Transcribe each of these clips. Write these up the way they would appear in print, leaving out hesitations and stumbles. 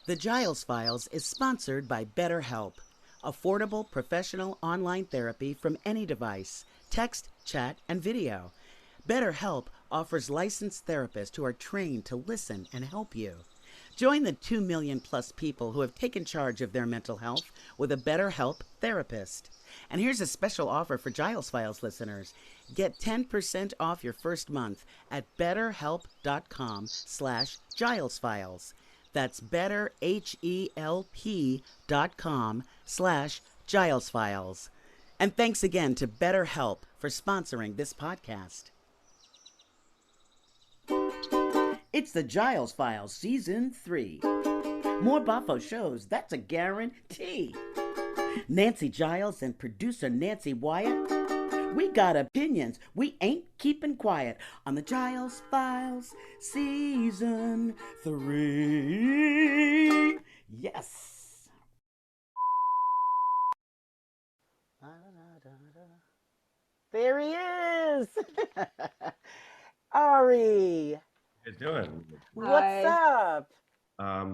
The Giles Files is sponsored by BetterHelp, affordable professional online therapy from any device, text, chat, and video. BetterHelp offers licensed therapists who are trained to listen and help you. Join the 2 million plus people who have taken charge of their mental health with a BetterHelp therapist. And here's a special offer for Giles Files listeners. Get 10% off your first month at betterhelp.com/GilesFiles. That's betterhelp.com/GilesFiles. And thanks again to BetterHelp for sponsoring this podcast. It's the Giles Files Season 3. More Boffo shows, that's a guarantee. Nancy Giles and producer Nancy Wyatt. We got opinions, we ain't keeping quiet on the Giles Files Season 3. Yes. There he is. Ari. How you doing? What's up?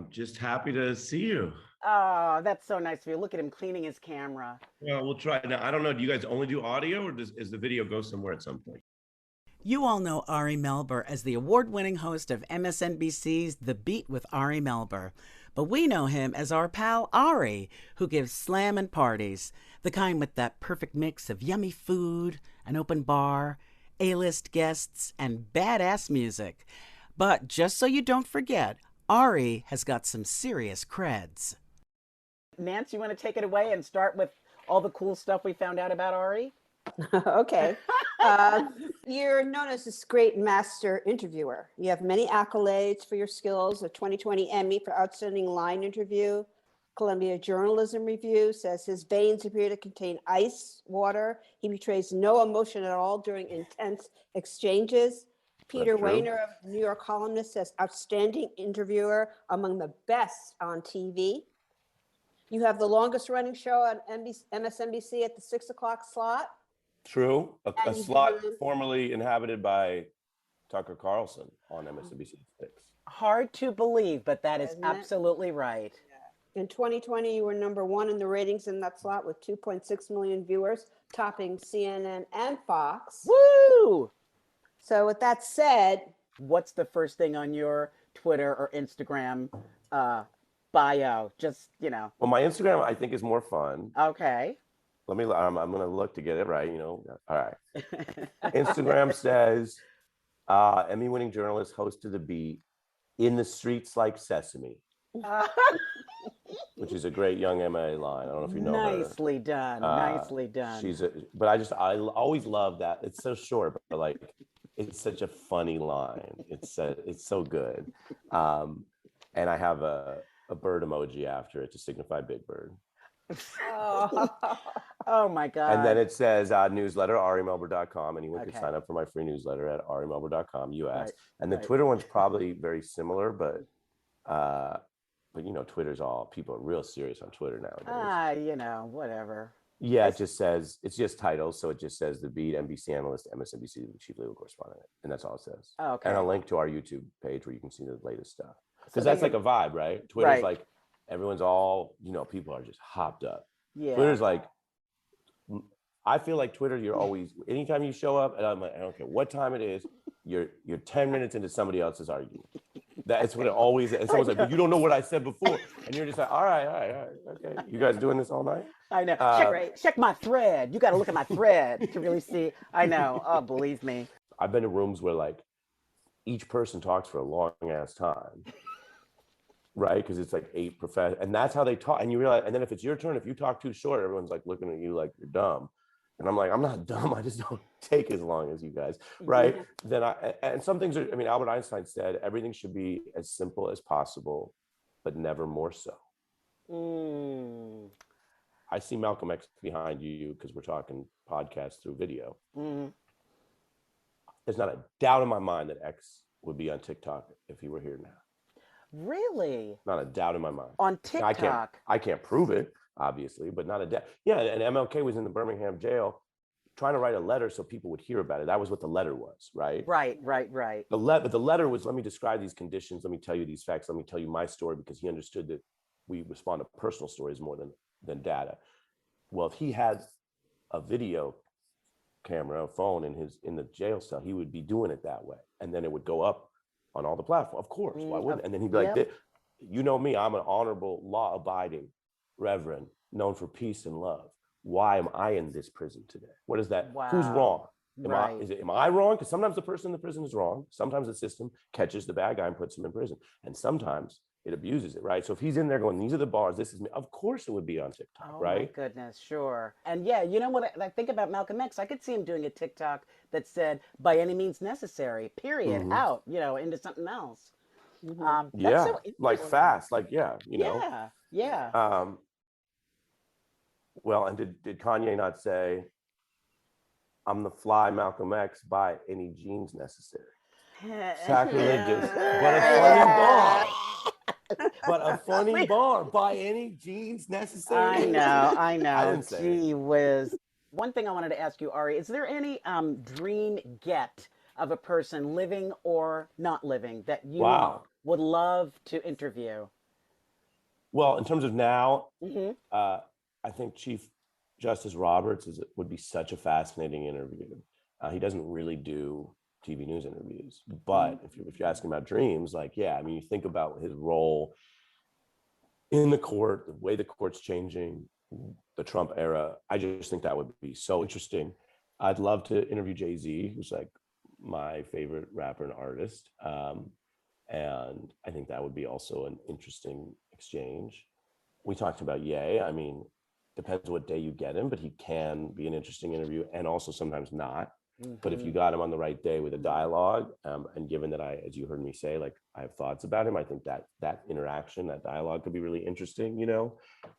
Just happy to see you. Oh, that's so nice of you. Look at him cleaning his camera. Well, we'll try. Now, I don't know. Do you guys only do audio, or does the video go somewhere at some point? You all know Ari Melber as the award-winning host of MSNBC's The Beat with Ari Melber. But we know him as our pal Ari, who gives slammin' parties, the kind with that perfect mix of yummy food, an open bar, A-list guests, and badass music. But just so you don't forget, Ari has got some serious creds. Nance, you want to take it away and start with all the cool stuff we found out about Ari? Okay. You're known as this great master interviewer. You have many accolades for your skills, a 2020 Emmy for Outstanding Line Interview. Columbia Journalism Review says his veins appear to contain ice water. He betrays no emotion at all during intense exchanges. Peter Wehner of New York Columnist says outstanding interviewer, among the best on TV. You have the longest running show on MSNBC at the 6 o'clock slot. True. A slot formerly inhabited by Tucker Carlson on MSNBC 6. Hard to believe, but that is absolutely right. In 2020, you were number one in the ratings in that slot with 2.6 million viewers, topping CNN and Fox. Woo! So with that said, what's the first thing on your Twitter or Instagram bio? Just, you know. Well, my Instagram, I think, is more fun. Okay. I'm going to look to get it right, you know. All right. Instagram says, Emmy-winning journalist, host of The Beat, in the streets like Sesame. Which is a great young MA line. I don't know if you know her. Nicely done. Nicely done. I always love that. It's so short, but like, it's such a funny line. It's so good. And I have a bird emoji after it to signify Big Bird. Oh my God. And then it says newsletter, arimelber.com. Anyone can sign up for my free newsletter at arimelber.com, US. Right. And the Twitter one's probably very similar, but you know, people are real serious on Twitter nowadays. You know, whatever. Yeah, it's just titles. So it just says The Beat, NBC analyst, MSNBC chief legal correspondent. And that's all it says. Oh, okay. And a link to our YouTube page where you can see the latest stuff. Because that's like a vibe, right? Twitter's like, everyone's all, you know, people are just hopped up. Yeah. Twitter's like, I feel like Twitter, you're always, anytime you show up, and I'm like, I don't care what time it is, you're 10 minutes into somebody else's argument. That's what it always is. And someone's like, but you don't know what I said before. And you're just like, all right, okay. You guys doing this all night? I know. Check my thread. You got to look at my thread to really see. I know. Oh, believe me. I've been to rooms where like each person talks for a long ass time. Right? Because it's like 8 professors. And that's how they talk. And you realize, and then if it's your turn, if you talk too short, everyone's like looking at you like you're dumb. And I'm like, I'm not dumb. I just don't take as long as you guys, right? Yeah. And some things are, I mean, Albert Einstein said, everything should be as simple as possible, but never more so. I see Malcolm X behind you because we're talking podcast through video. There's not a doubt in my mind that X would be on TikTok if he were here now. Really? Not a doubt in my mind. On TikTok? I can't prove it, obviously, but not a doubt. Yeah, and MLK was in the Birmingham jail trying to write a letter so people would hear about it. That was what the letter was, right? Right. The letter was, let me describe these conditions, let me tell you these facts, let me tell you my story, because he understood that we respond to personal stories more than data. Well, if he had a video camera, a phone in the jail cell, he would be doing it that way, and then it would go up on all the platforms. Of course, why wouldn't? And then he'd be like, you know me, I'm an honorable, law-abiding reverend known for peace and love. Why am I in this prison today? What is that? Wow. Who's wrong? Right. Am I wrong? Because sometimes the person in the prison is wrong. Sometimes the system catches the bad guy and puts him in prison, and sometimes it abuses it, right? So if he's in there going, these are the bars, this is me, of course it would be on TikTok, right? Oh my goodness, sure. And yeah, you know what I think about Malcolm X? I could see him doing a TikTok that said, by any means necessary, period, out, into something else. Yeah, so like fast, like, know. Yeah. Well, and did Kanye not say, I'm the fly Malcolm X by any genes necessary? Sacrilegious, but a funny bar. But a funny bar, by any genes necessary. I know. I didn't say Gee whiz. One thing I wanted to ask you, Ari, is there any dream get of a person living or not living that you would love to interview? Well, in terms of now, I think Chief Justice Roberts would be such a fascinating interview. He doesn't really do TV news interviews, but if you're asking about dreams, you think about his role in the court, the way the court's changing, the Trump era. I just think that would be so interesting. I'd love to interview Jay-Z, who's like my favorite rapper and artist, and I think that would be also an interesting exchange. We talked about Ye. I mean, depends what day you get him, but he can be an interesting interview, and also sometimes not. But if you got him on the right day with a dialogue, and given that as you heard me say, I have thoughts about him, I think that interaction, that dialogue could be really interesting,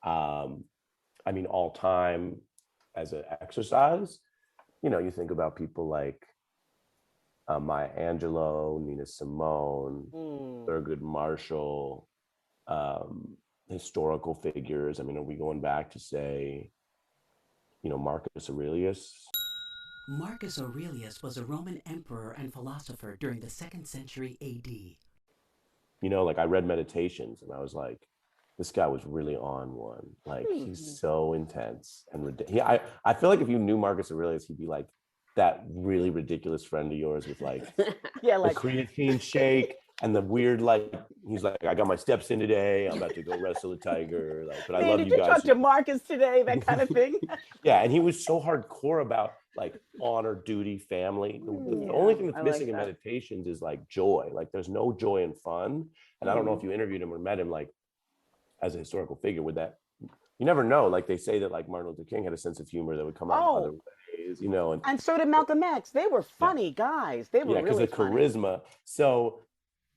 I mean, all time as an exercise, you think about people like Maya Angelou, Nina Simone, Thurgood Marshall, historical figures. I mean, are we going back to say, Marcus Aurelius? Marcus Aurelius was a Roman emperor and philosopher during the 2nd century AD. I read Meditations and I was like, this guy was really on one. He's so intense and ridiculous. I feel like if you knew Marcus Aurelius, he'd be like that really ridiculous friend of yours with the creatine shake and the weird, he's like, I got my steps in today, I'm about to go wrestle a tiger. But I love you guys. Did you talk to Marcus today? That kind of thing. Yeah, and he was so hardcore about honor, duty, family. The only thing that's missing in Meditations is joy. There's no joy and fun. And I don't know if you interviewed him or met him as a historical figure, would that, you never know. They say that Martin Luther King had a sense of humor that would come out in other ways, and so did Malcolm X. They were funny guys. They were really because of charisma. So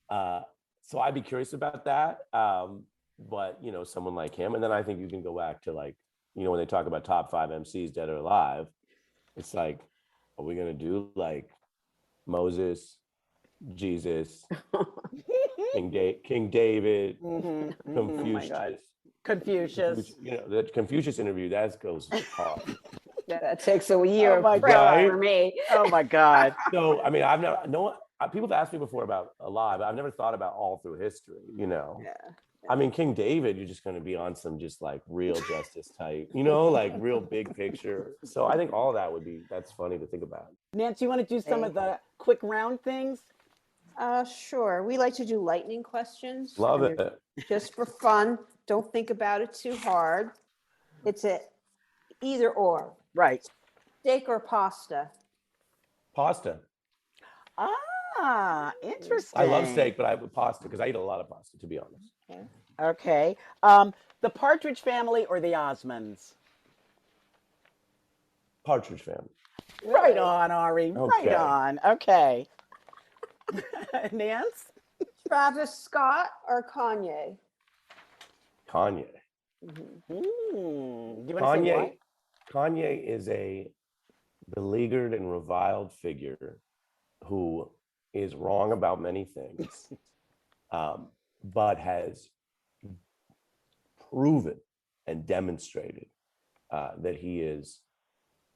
I'd be curious about that. But someone like him, and then I think you can go back to when they talk about top 5 MCs dead or alive, it's are we gonna do Moses, Jesus, King David, Confucius. The Confucius interview, that goes hard. That takes a year of prep for me. Oh my God. So I mean, I've never people have asked me before about alive. I've never thought about all through history. I mean, King David, you're just going to be on some just real justice type, real big picture. So I think all of that that's funny to think about. Nancy, you want to do some of the quick round things? Sure. We like to do lightning questions. Love it. Just for fun. Don't think about it too hard. It's either or. Right. Steak or pasta? Pasta. Ah, interesting. I love steak, but I have pasta because I eat a lot of pasta, to be honest. Okay. The Partridge Family or the Osmonds? Partridge Family. Right on, Ari. Okay. Right on. Okay. Nance? Travis Scott or Kanye? Kanye. Do you want to say why? Kanye is a beleaguered and reviled figure who is wrong about many things, but has proven and demonstrated that he is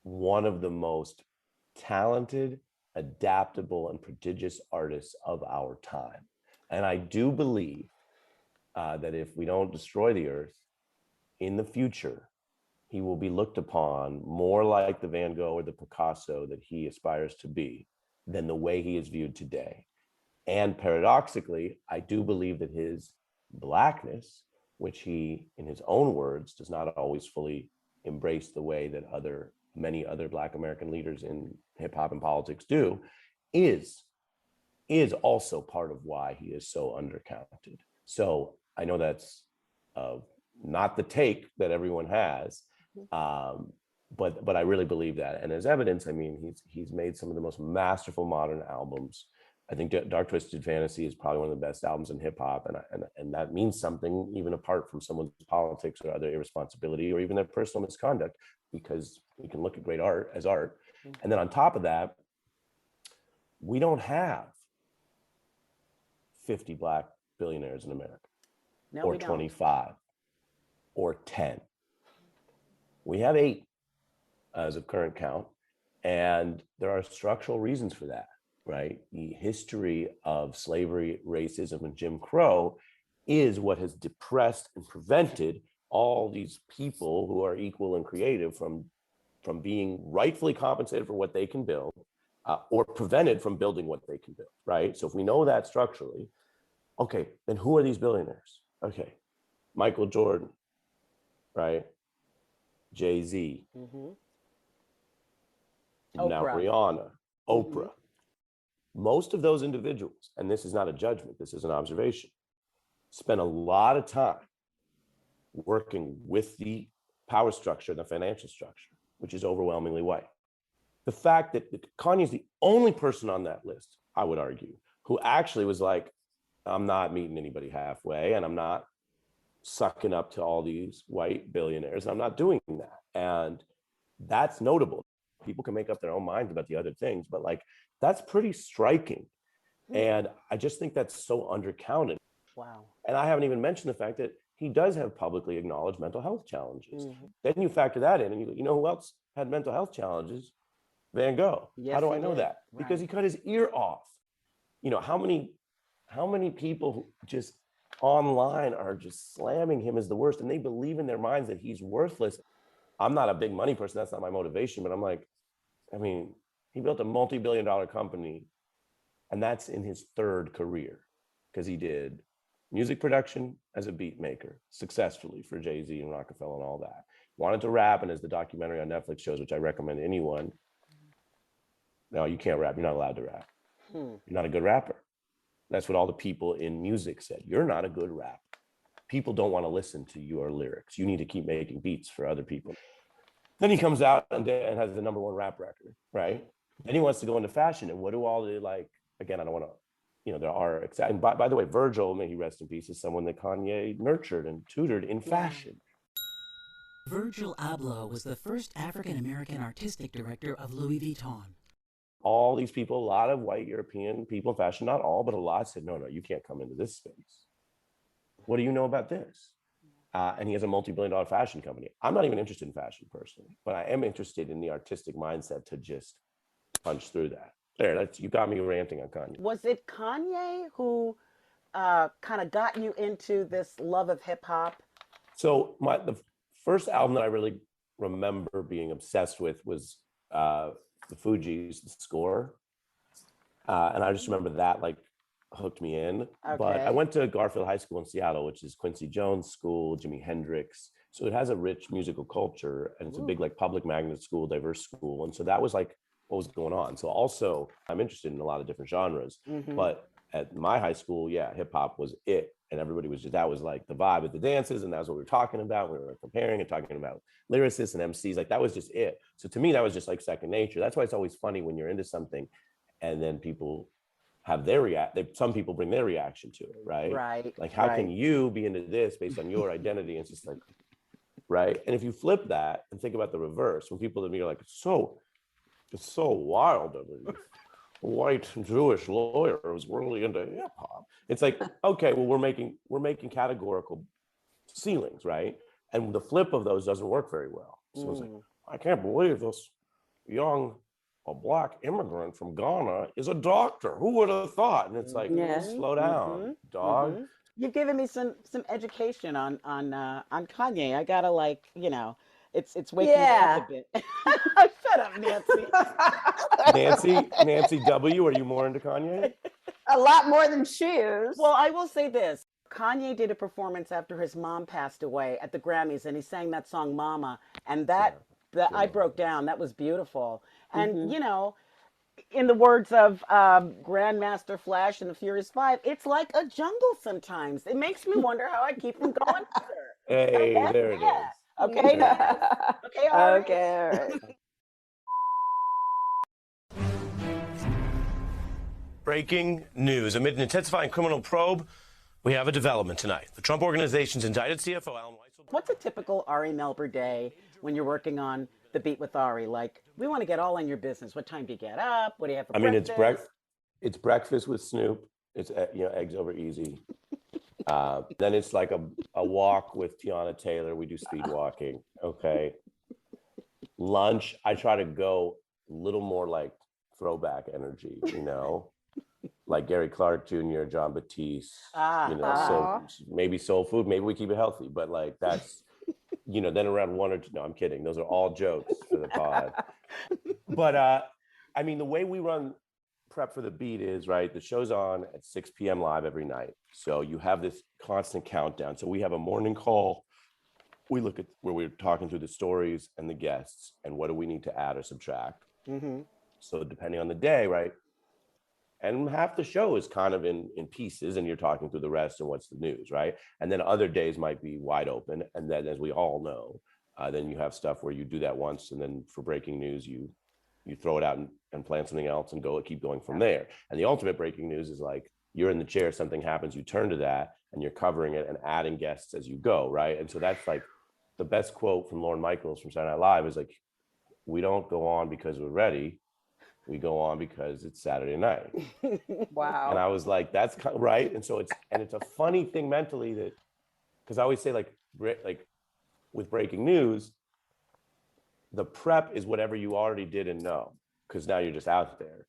one of the most talented, adaptable, and prodigious artists of our time. And I do believe that if we don't destroy the earth, in the future, he will be looked upon more like the Van Gogh or the Picasso that he aspires to be than the way he is viewed today. And paradoxically, I do believe that his Blackness, which he, in his own words, does not always fully embrace the way that many other Black American leaders in hip hop and politics do, is also part of why he is so undercounted. So I know that's not the take that everyone has, but I really believe that. And as evidence, I mean, he's made some of the most masterful modern albums. I think Dark Twisted Fantasy is probably one of the best albums in hip hop, and that means something even apart from someone's politics or other irresponsibility or even their personal misconduct, because we can look at great art as art. And then on top of that, we don't have 50 Black billionaires in America, or 25, or 10. We have 8 as of current count, and there are structural reasons for that. Right? The history of slavery, racism, and Jim Crow is what has depressed and prevented all these people who are equal and creative from being rightfully compensated for what they can build, or prevented from building what they can build, right? So if we know that structurally, okay, then who are these billionaires? Okay, Michael Jordan, right? Jay-Z, now Rihanna, Oprah. Most of those individuals, and this is not a judgment, this is an observation, spend a lot of time working with the power structure, the financial structure, which is overwhelmingly white. The fact that Kanye is the only person on that list, I would argue, who actually was like, I'm not meeting anybody halfway, and I'm not sucking up to all these white billionaires. I'm not doing that. And that's notable. People can make up their own minds about the other things, but like, that's pretty striking. And I just think that's so undercounted. Wow. And I haven't even mentioned the fact that he does have publicly acknowledged mental health challenges. Then you factor that in, and you know who else had mental health challenges? Van Gogh. Yes, how do I he know did. that? Right. Because he cut his ear off. You know, how many people just online are just slamming him as the worst, and they believe in their minds that he's worthless. I'm not a big money person. That's not my motivation, but I'm like, I mean, he built a multi-billion-dollar company, and that's in his 3rd career, because he did music production as a beat maker successfully for Jay-Z and Rockefeller and all that. Wanted to rap, and as the documentary on Netflix shows, which I recommend to anyone, no, you can't rap. You're not allowed to rap. You're not a good rapper. That's what all the people in music said. You're not a good rapper. People don't want to listen to your lyrics. You need to keep making beats for other people. Then he comes out and has the #1 rap record, right? Then he wants to go into fashion. And what do all the, like, again, I don't want to, you know, there are, and by the way, Virgil, may he rest in peace, is someone that Kanye nurtured and tutored in fashion. Virgil Abloh was the first African-American artistic director of Louis Vuitton. All these people, a lot of white European people in fashion, not all, but a lot, said, no, you can't come into this space. What do you know about this? And he has a multi-billion-dollar fashion company. I'm not even interested in fashion personally, but I am interested in the artistic mindset to just punch through that. There, you got me ranting on Kanye. Was it Kanye who kind of got you into this love of hip hop? So the first album that I really remember being obsessed with was the Fugees, The Score. And I just remember that, like, hooked me in. Okay. But I went to Garfield High School in Seattle, which is Quincy Jones School, Jimi Hendrix. So it has a rich musical culture, and it's a big, like, public magnet school, diverse school. And so that was like what was going on. So also I'm interested in a lot of different genres, but at my high school, yeah, hip hop was it. And everybody was that was like the vibe at the dances. And that was what we were talking about. We were comparing and talking about lyricists and MCs. Like, that was just it. So to me, that was just like second nature. That's why it's always funny when you're into something and then people have their some people bring their reaction to it, right? Right. Like, how can you be into this based on your identity? It's just like, right. And if you flip that and think about the reverse, when people to me are like, it's so wild of a white Jewish lawyer who's really into hip hop. It's like, okay, well, we're making categorical ceilings, right? And the flip of those doesn't work very well. So it's like, I can't believe this a black immigrant from Ghana is a doctor. Who would have thought? And it's like, slow down, dog. You've given me some education on Kanye. I gotta it's waking me up a bit. Shut up, Nancy. Nancy W. Are you more into Kanye? A lot more than shoes. Well, I will say this. Kanye did a performance after his mom passed away at the Grammys, and he sang that song "Mama," and that I broke down. That was beautiful. And in the words of Grandmaster Flash and the Furious Five, it's like a jungle sometimes. It makes me wonder how I keep from going under. Hey, there it is. Okay. Okay. All right. Okay. All right. Breaking news. Amid an intensifying criminal probe, we have a development tonight. The Trump Organization's indicted CFO Alan Weiss. What's a typical Ari Melber day when you're working on The Beat with Ari? Like, we want to get all in your business. What time do you get up? What do you have for breakfast? It's breakfast with Snoop. It's eggs over easy. Then it's like a walk with Tiana Taylor. We do speed walking. Okay. Lunch, I try to go a little more like throwback energy, like Gary Clark Jr., John Batiste, so maybe soul food, maybe we keep it healthy, but like that's, then around 1 or 2, no, I'm kidding. Those are all jokes for the pod. But I mean, the way we run prep for the beat is, right, the show's on at 6 p.m. live every night. So you have this constant countdown. So we have a morning call. We look at where we're talking through the stories and the guests and what do we need to add or subtract. Mm-hmm. So depending on the day, right? And half the show is kind of in pieces and you're talking through the rest and what's the news, right? And then other days might be wide open. And then, as we all know, then you have stuff where you do that once and then for breaking news, you throw it out and plan something else and keep going from there. And the ultimate breaking news is like, you're in the chair, something happens, you turn to that and you're covering it and adding guests as you go, right? And so that's like the best quote from Lorne Michaels from Saturday Night Live is like, we don't go on because we're ready. We go on because it's Saturday night. Wow. And I was like, that's right. And so it's a funny thing mentally that, because I always say like with breaking news, the prep is whatever you already did and know, because now you're just out there.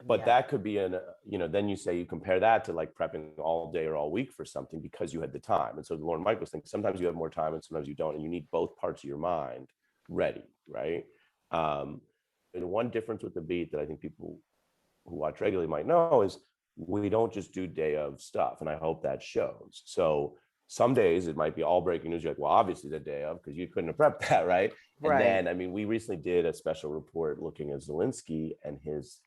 But that could be then you say you compare that to like prepping all day or all week for something because you had the time. And so the Lorne Michaels thing, sometimes you have more time and sometimes you don't, and you need both parts of your mind ready, right? And one difference with the beat that I think people who watch regularly might know is we don't just do day of stuff. And I hope that shows. So some days it might be all breaking news. You're like, well, obviously the day of, because you couldn't have prepped that, right? And then, I mean, we recently did a special report looking at Zelensky and his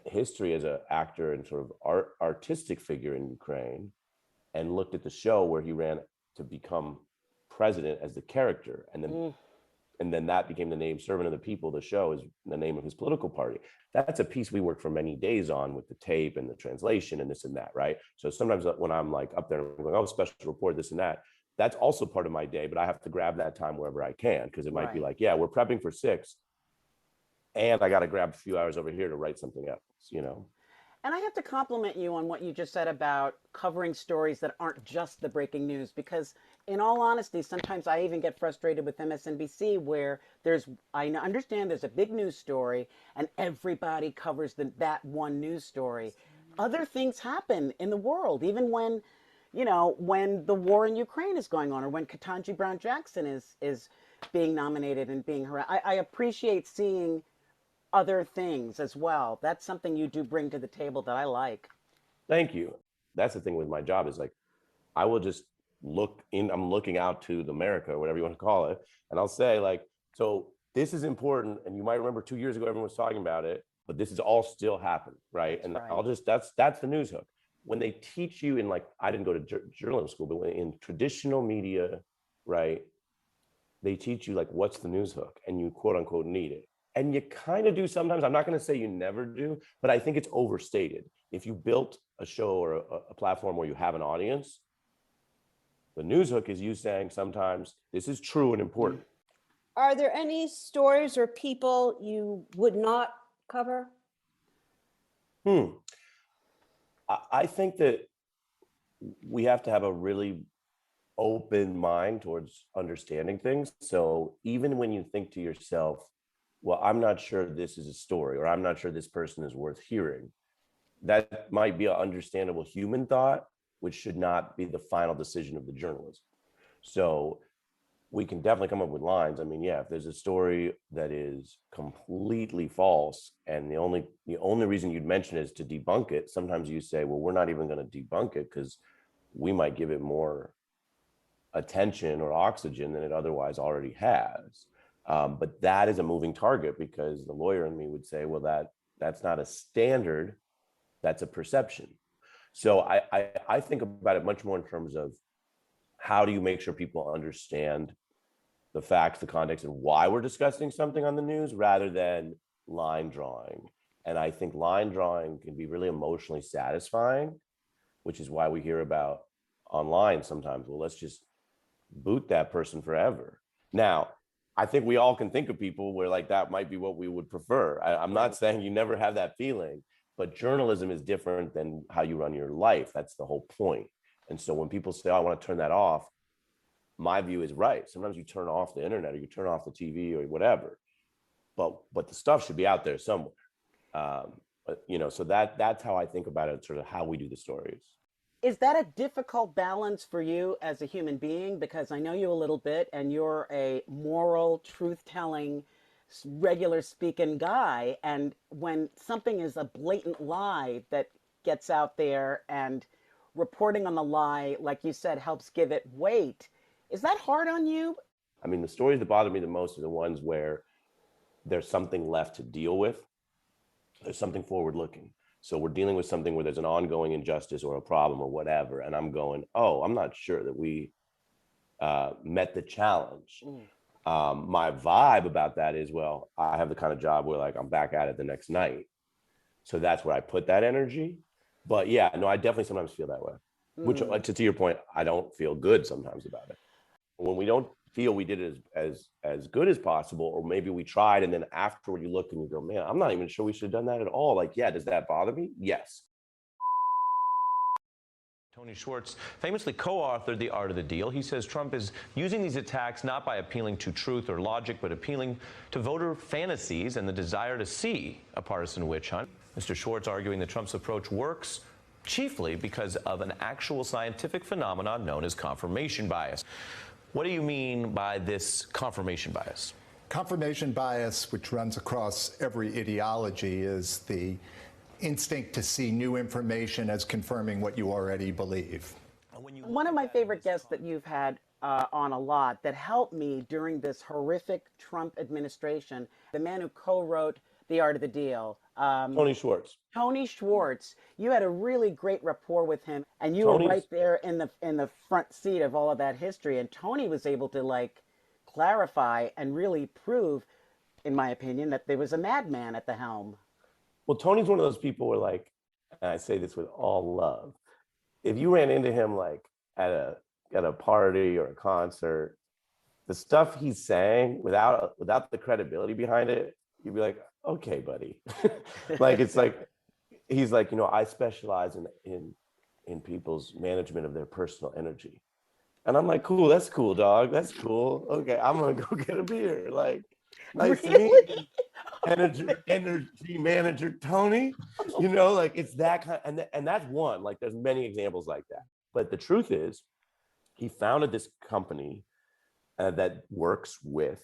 history as an actor and sort of artistic figure in Ukraine, and looked at the show where he ran to become president as the character. And then that became the name Servant of the People. The show is the name of his political party. That's a piece we worked for many days on with the tape and the translation and this and that, right? So sometimes when I'm like up there and I'm going, oh, special report, this and that, that's also part of my day, but I have to grab that time wherever I can, because it might be like, yeah, we're prepping for 6 and I got to grab a few hours over here to write something else, And I have to compliment you on what you just said about covering stories that aren't just the breaking news, because in all honesty, sometimes I even get frustrated with MSNBC where I understand there's a big news story and everybody covers that one news story. Other things happen in the world, even when the war in Ukraine is going on, or when Ketanji Brown Jackson is being nominated and being harassed. I appreciate seeing other things as well. That's something you do bring to the table that I like. Thank you. That's the thing with my job is like, I will just I'm looking out to the America, or whatever you want to call it. And I'll say like, so this is important. And you might remember 2 years ago, everyone was talking about it, but this is all still happening. Right. That's right. That's the news hook. When they teach you in like, I didn't go to journalism school, but in traditional media, right, they teach you like, what's the news hook? And you quote unquote need it. And you kind of do sometimes. I'm not going to say you never do, but I think it's overstated. If you built a show or a platform where you have an audience, the news hook is you saying sometimes this is true and important. Are there any stories or people you would not cover? I think that we have to have a really open mind towards understanding things. So even when you think to yourself, well, I'm not sure this is a story, or I'm not sure this person is worth hearing. That might be an understandable human thought, which should not be the final decision of the journalism. So we can definitely come up with lines. I mean, yeah, if there's a story that is completely false, and the only reason you'd mention it is to debunk it, sometimes you say, well, we're not even going to debunk it because we might give it more attention or oxygen than it otherwise already has. But that is a moving target, because the lawyer in me would say, well, that's not a standard, that's a perception. So I think about it much more in terms of how do you make sure people understand the facts, the context, and why we're discussing something on the news, rather than line drawing. And I think line drawing can be really emotionally satisfying, which is why we hear about online sometimes, well, let's just boot that person forever. Now, I think we all can think of people where like that might be what we would prefer. I'm not saying you never have that feeling, but journalism is different than how you run your life. That's the whole point. And so when people say, oh, I want to turn that off, my view is right. Sometimes you turn off the internet, or you turn off the TV or whatever, but the stuff should be out there somewhere. So that's how I think about it, sort of how we do the stories. Is that a difficult balance for you as a human being? Because I know you a little bit, and you're a moral, truth-telling, regular speaking guy. And when something is a blatant lie that gets out there, and reporting on the lie, like you said, helps give it weight, is that hard on you? I mean, the stories that bother me the most are the ones where there's something left to deal with. There's something forward-looking. So we're dealing with something where there's an ongoing injustice or a problem or whatever. And I'm going, oh, I'm not sure that we met the challenge. My vibe about that is, well, I have the kind of job where like I'm back at it the next night. So that's where I put that energy. But yeah, no, I definitely sometimes feel that way, which to your point, I don't feel good sometimes about it. When we don't feel we did it as good as possible, or maybe we tried, and then afterward you look and you go, man, I'm not even sure we should have done that at all. Like, yeah, does that bother me? Yes. Tony Schwartz famously co-authored The Art of the Deal. He says Trump is using these attacks not by appealing to truth or logic, but appealing to voter fantasies and the desire to see a partisan witch hunt. Mr. Schwartz arguing that Trump's approach works chiefly because of an actual scientific phenomenon known as confirmation bias. What do you mean by this confirmation bias? Confirmation bias, which runs across every ideology, is the instinct to see new information as confirming what you already believe. One of my favorite guests that you've had on a lot that helped me during this horrific Trump administration, the man who co-wrote The Art of the Deal. Tony Schwartz. Tony Schwartz. You had a really great rapport with him, and you were right there in the front seat of all of that history. And Tony was able to like clarify and really prove, in my opinion, that there was a madman at the helm. Well, Tony's one of those people where, like, and I say this with all love, if you ran into him like at a party or a concert, the stuff he's saying without the credibility behind it, you'd be like, okay, buddy. Like, it's like, he's like, I specialize in people's management of their personal energy. And I'm like, cool, that's cool, dog. That's cool. Okay, I'm gonna go get a beer. Like, nice to meet you. Energy manager Tony. Like, it's that kind, and that's one. Like, there's many examples like that. But the truth is, he founded this company that works with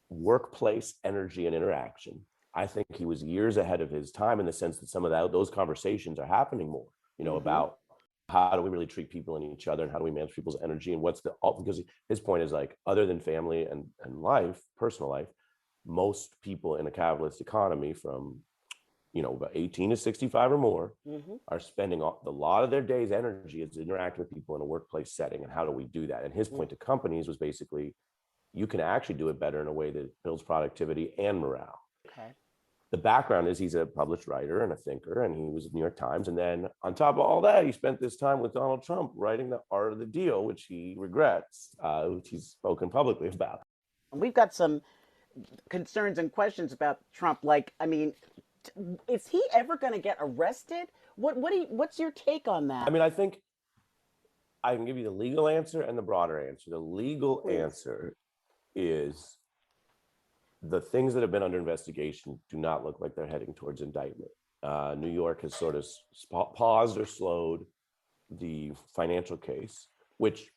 workplace energy and interaction. I think he was years ahead of his time in the sense that some of those conversations are happening more, about how do we really treat people and each other, and how do we manage people's energy, and because his point is like, other than family and life, personal life, most people in a capitalist economy from, about 18 to 65 or more are spending a lot of their day's energy is interacting with people in a workplace setting. And how do we do that? And his point to companies was basically, you can actually do it better in a way that builds productivity and morale. Okay. The background is he's a published writer and a thinker, and he was at the New York Times. And then on top of all that, he spent this time with Donald Trump writing The Art of the Deal, which he regrets, which he's spoken publicly about. We've got some concerns and questions about Trump. Like, I mean, is he ever going to get arrested? What's your take on that? I mean, I think I can give you the legal answer and the broader answer. The legal answer is the things that have been under investigation do not look like they're heading towards indictment. New York has sort of paused or slowed the financial case, which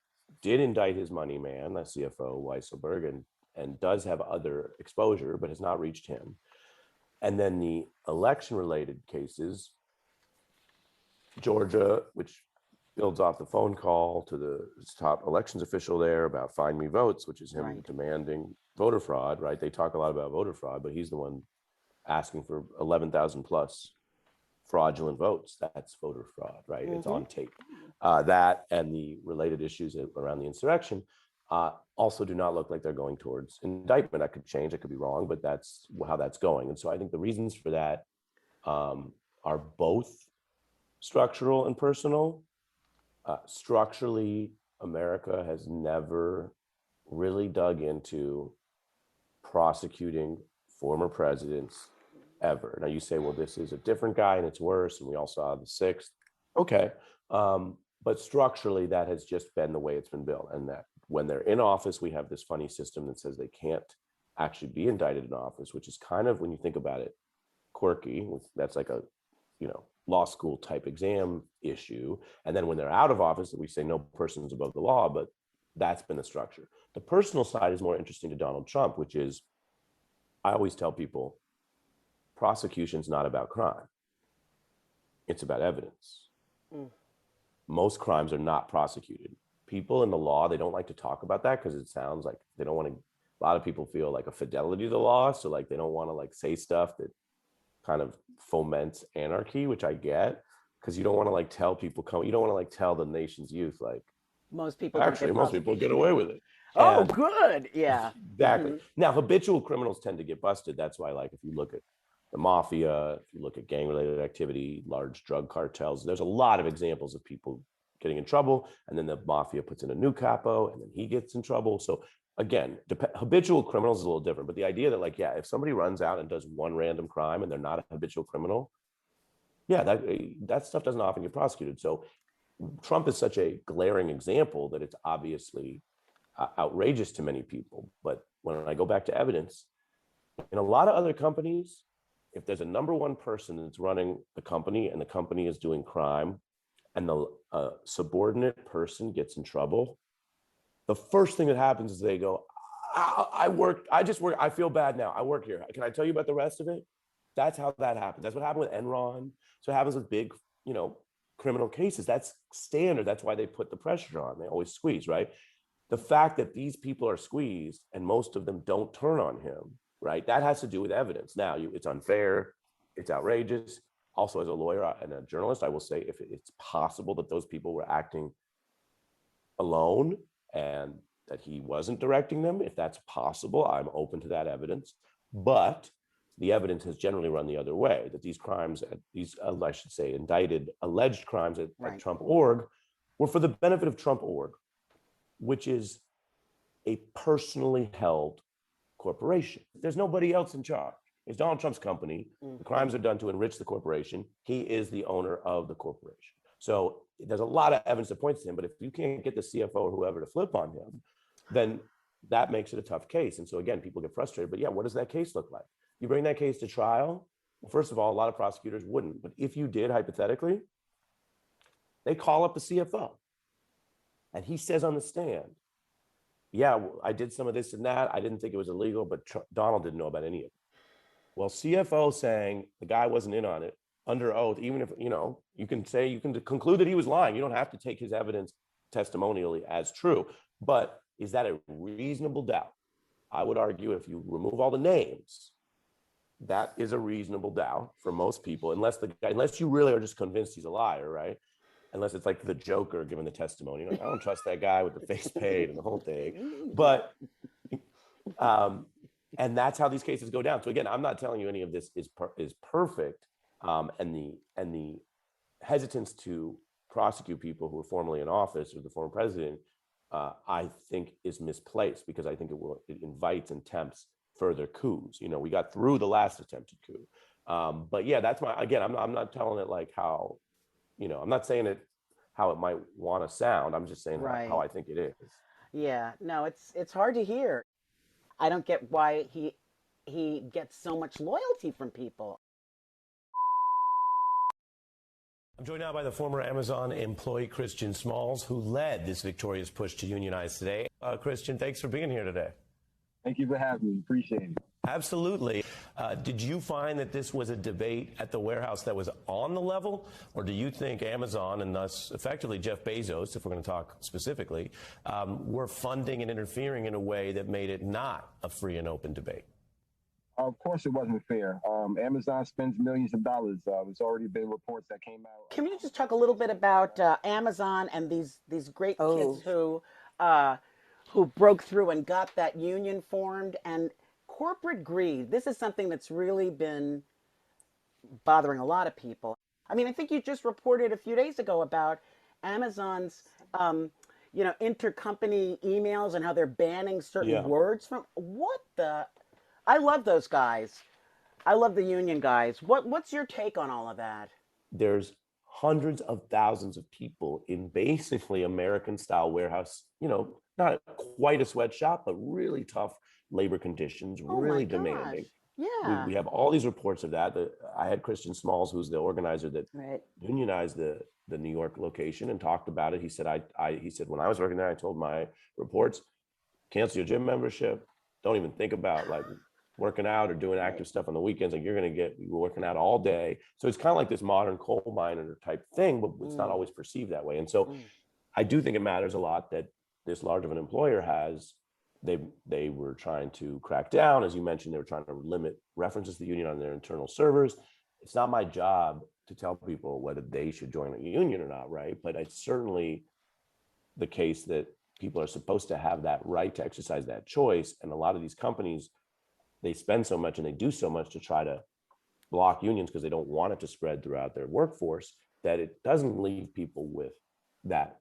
did indict his money man, the CFO Weisselberg, and does have other exposure, but has not reached him. And then the election-related cases, Georgia, which builds off the phone call to the top elections official there about find me votes, which is him demanding voter fraud, right? They talk a lot about voter fraud, but he's the one asking for 11,000 plus fraudulent votes. That's voter fraud, right? It's on tape. That and the related issues around the insurrection also do not look like they're going towards indictment. I could change, I could be wrong, but that's how that's going. And so I think the reasons for that are both structural and personal. Structurally, America has never really dug into prosecuting former presidents ever. Now you say, well, this is a different guy and it's worse, and we all saw the sixth. Okay. But structurally, that has just been the way it's been built. And that when they're in office, we have this funny system that says they can't actually be indicted in office, which is kind of, when you think about it, quirky. That's like a, law school type exam issue. And then when they're out of office, we say no person is above the law, but that's been the structure. The personal side is more interesting to Donald Trump, which is, I always tell people, prosecution's not about crime. It's about evidence. Most crimes are not prosecuted. People in the law, they don't like to talk about that because it sounds like they don't want to, a lot of people feel like a fidelity to the law. So like, they don't want to like say stuff that kind of foments anarchy, which I get, because you don't want to like tell people, you don't want to like tell the nation's youth, like, most people get away with it. Oh, good. Yeah. Exactly. Now, habitual criminals tend to get busted. That's why, like, if you look at the mafia, if you look at gang-related activity, large drug cartels, there's a lot of examples of people getting in trouble, and then the mafia puts in a new capo, and then he gets in trouble. So again, habitual criminals is a little different, but the idea that, like, yeah, if somebody runs out and does one random crime and they're not a habitual criminal, yeah, that stuff doesn't often get prosecuted. So Trump is such a glaring example that it's obviously outrageous to many people. But when I go back to evidence, in a lot of other companies, if there's a number one person that's running the company and the company is doing crime and the subordinate person gets in trouble, the first thing that happens is they go, I just work, I feel bad now, I work here. Can I tell you about the rest of it? That's how that happens. That's what happened with Enron. So it happens with big, criminal cases. That's standard. That's why they put the pressure on. They always squeeze, right? The fact that these people are squeezed and most of them don't turn on him, right? That has to do with evidence. Now, it's unfair, it's outrageous. Also, as a lawyer and a journalist, I will say, if it's possible that those people were acting alone and that he wasn't directing them, if that's possible, I'm open to that evidence. But the evidence has generally run the other way, that these crimes, I should say, indicted, alleged crimes at Trump Org were for the benefit of Trump Org, which is a personally held corporation. There's nobody else in charge. It's Donald Trump's company. The crimes are done to enrich the corporation. He is the owner of the corporation. So there's a lot of evidence that points to him, but if you can't get the CFO or whoever to flip on him, then that makes it a tough case. And so again, people get frustrated, but yeah, what does that case look like? You bring that case to trial, well, first of all, a lot of prosecutors wouldn't, but if you did, hypothetically, they call up the CFO and he says on the stand, yeah, I did some of this and that. I didn't think it was illegal, but Donald didn't know about any of it. Well, CFO saying the guy wasn't in on it under oath, even if, you can conclude that he was lying. You don't have to take his evidence testimonially as true, but is that a reasonable doubt? I would argue if you remove all the names, that is a reasonable doubt for most people, unless you really are just convinced he's a liar, right? Unless it's like the Joker giving the testimony. Like, I don't trust that guy with the face paint and the whole thing. But, and that's how these cases go down. So again, I'm not telling you any of this is perfect. And the hesitance to prosecute people who were formerly in office or the former president, I think is misplaced, because I think it invites and tempts further coups. We got through the last attempted coup. But yeah, that's I'm not telling it like how, I'm not saying it how it might want to sound. I'm just saying how I think it is. Yeah, no, it's hard to hear. I don't get why he he gets so much loyalty from people. I'm joined now by the former Amazon employee, Christian Smalls, who led this victorious push to unionize today. Christian, thanks for being here today. Thank you for having me. Appreciate it. Absolutely. Did you find that this was a debate at the warehouse that was on the level, or do you think Amazon, and thus effectively Jeff Bezos, if we're going to talk specifically, were funding and interfering in a way that made it not a free and open debate? Of course it wasn't fair. Amazon spends millions of dollars. There's already been reports that came out. Can you just talk a little bit about Amazon and these great kids who broke through and got that union formed, and corporate greed? This is something that's really been bothering a lot of people. I mean, I think you just reported a few days ago about Amazon's, intercompany emails and how they're banning certain words from. What the? I love those guys. I love the union guys. What's your take on all of that? There's hundreds of thousands of people in basically American-style warehouse, not quite a sweatshop, but really tough labor conditions, really demanding. Yeah. We have all these reports of that. I had Christian Smalls, who's the organizer that unionized the New York location, and talked about it. He said, he said, when I was working there, I told my reports, cancel your gym membership. Don't even think about working out or doing active stuff on the weekends. You're going to get working out all day. So it's kind of like this modern coal miner type thing, but it's not always perceived that way. And so I do think it matters a lot that this large of an employer has, they were trying to crack down. As you mentioned, they were trying to limit references to the union on their internal servers. It's not my job to tell people whether they should join a union or not, right? But it's certainly the case that people are supposed to have that right to exercise that choice. And a lot of these companies, they spend so much and they do so much to try to block unions because they don't want it to spread throughout their workforce, that it doesn't leave people with that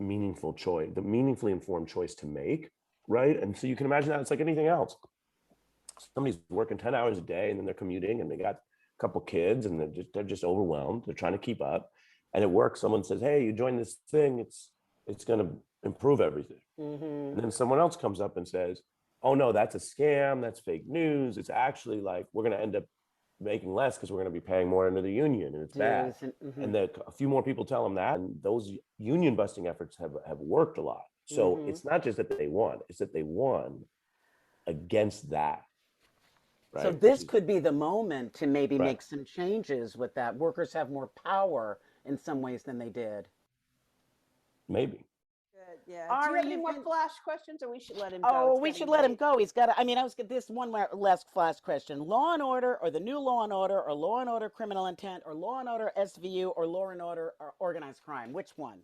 meaningful choice, the meaningfully informed choice to make, right? And so you can imagine that it's like anything else. Somebody's working 10 hours a day and then they're commuting and they got a couple kids and they're just overwhelmed. They're trying to keep up. And at work, someone says, hey, you join this thing, it's going to improve everything. And then someone else comes up and says, oh no, that's a scam, that's fake news. It's actually we're going to end up making less because we're going to be paying more into the union, and it's bad. And a few more people tell them that, and those union busting efforts have worked a lot. So it's not just that they won, it's that they won against that. Right? So this could be the moment to maybe make some changes with that. Workers have more power in some ways than they did. Maybe. Yeah. Ari, do you have any more flash questions, or we should let him go? Oh, we should let him go. He's got. I was this one last flash question: Law and Order, or the new Law and Order, or Law and Order Criminal Intent, or Law and Order SVU, or Law and Order Organized Crime? Which one?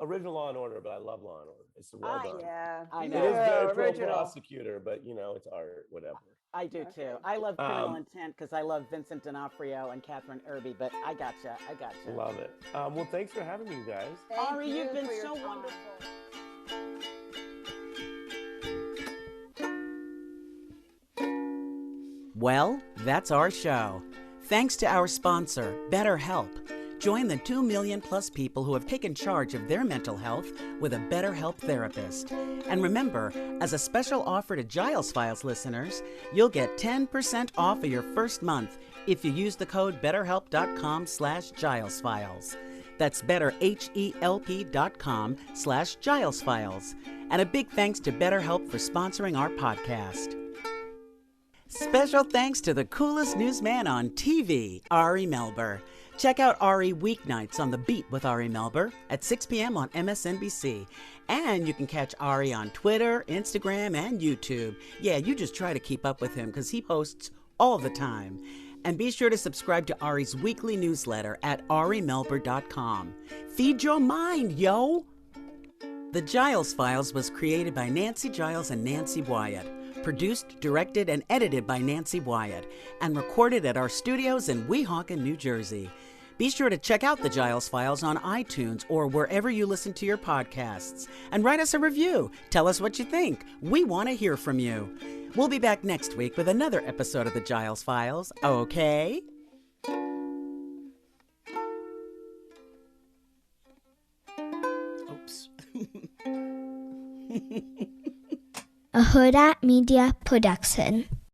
Original Law and Order, but I love Law and Order. It's well done. Yeah, I know. It is very original. pro-prosecutor, but it's art, whatever. I do too. I love Criminal Intent because I love Vincent D'Onofrio and Catherine Irby. But I gotcha. Love it. Well, thanks for having me, you guys. Ari, you've been so wonderful. Well, that's our show. Thanks to our sponsor, BetterHelp. Join the 2 million plus people who have taken charge of their mental health with a BetterHelp therapist. And remember, as a special offer to Giles Files listeners, you'll get 10% off of your first month if you use the code betterhelp.com/GilesFiles. That's betterhelp.com/GilesFiles. And a big thanks to BetterHelp for sponsoring our podcast. Special thanks to the coolest newsman on TV, Ari Melber. Check out Ari weeknights on The Beat with Ari Melber at 6 p.m. on MSNBC. And you can catch Ari on Twitter, Instagram, and YouTube. Yeah, you just try to keep up with him because he posts all the time. And be sure to subscribe to Ari's weekly newsletter at arimelber.com. Feed your mind, yo! The Giles Files was created by Nancy Giles and Nancy Wyatt. Produced, directed, and edited by Nancy Wyatt, and recorded at our studios in Weehawken, New Jersey. Be sure to check out the Giles Files on iTunes or wherever you listen to your podcasts. And write us a review. Tell us what you think. We want to hear from you. We'll be back next week with another episode of the Giles Files, okay? Oops. A Huda Media Production.